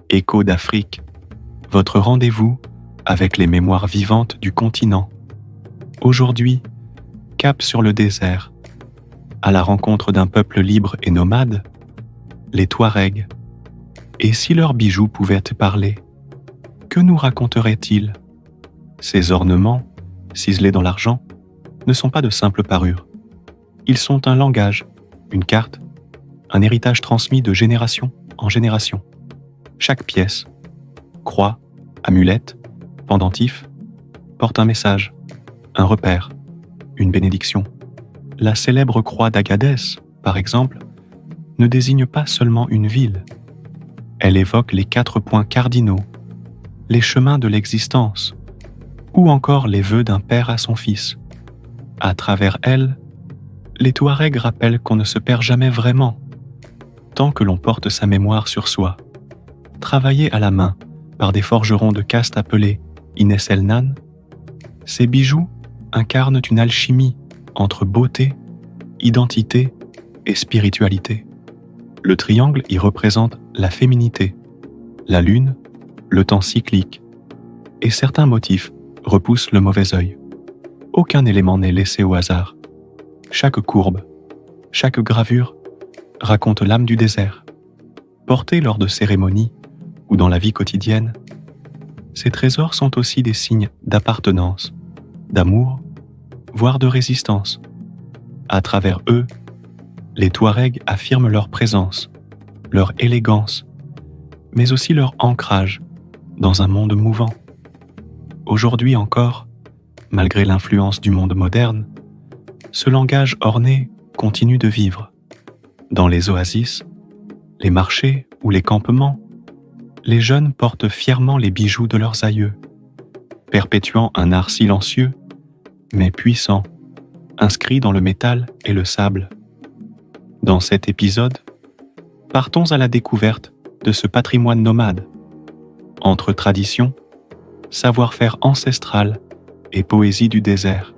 Écho d'Afrique, votre rendez-vous avec les mémoires vivantes du continent. Aujourd'hui, cap sur le désert, à la rencontre d'un peuple libre et nomade, les Touaregs. Et si leurs bijoux pouvaient parler, que nous raconteraient-ils? Ces ornements, ciselés dans l'argent, ne sont pas de simples parures. Ils sont un langage, une carte, un héritage transmis de génération en génération. Chaque pièce, croix, amulette, pendentif, porte un message, un repère, une bénédiction. La célèbre croix d'Agadès, par exemple, ne désigne pas seulement une ville. Elle évoque les 4 points cardinaux, les chemins de l'existence, ou encore les vœux d'un père à son fils. À travers elle, les Touaregs rappellent qu'on ne se perd jamais vraiment, tant que l'on porte sa mémoire sur soi. Travaillés à la main par des forgerons de caste appelés Inès El Nan, ces bijoux incarnent une alchimie entre beauté, identité et spiritualité. Le triangle y représente la féminité, la lune, le temps cyclique, et certains motifs repoussent le mauvais œil. Aucun élément n'est laissé au hasard. Chaque courbe, chaque gravure raconte l'âme du désert. Portés lors de cérémonies ou dans la vie quotidienne, ces trésors sont aussi des signes d'appartenance, d'amour, voire de résistance. À travers eux, les Touaregs affirment leur présence, leur élégance, mais aussi leur ancrage dans un monde mouvant. Aujourd'hui encore, malgré l'influence du monde moderne, ce langage orné continue de vivre. Dans les oasis, les marchés ou les campements, les jeunes portent fièrement les bijoux de leurs aïeux, perpétuant un art silencieux, mais puissant, inscrit dans le métal et le sable. Dans cet épisode, partons à la découverte de ce patrimoine nomade, entre tradition, savoir-faire ancestral et poésie du désert.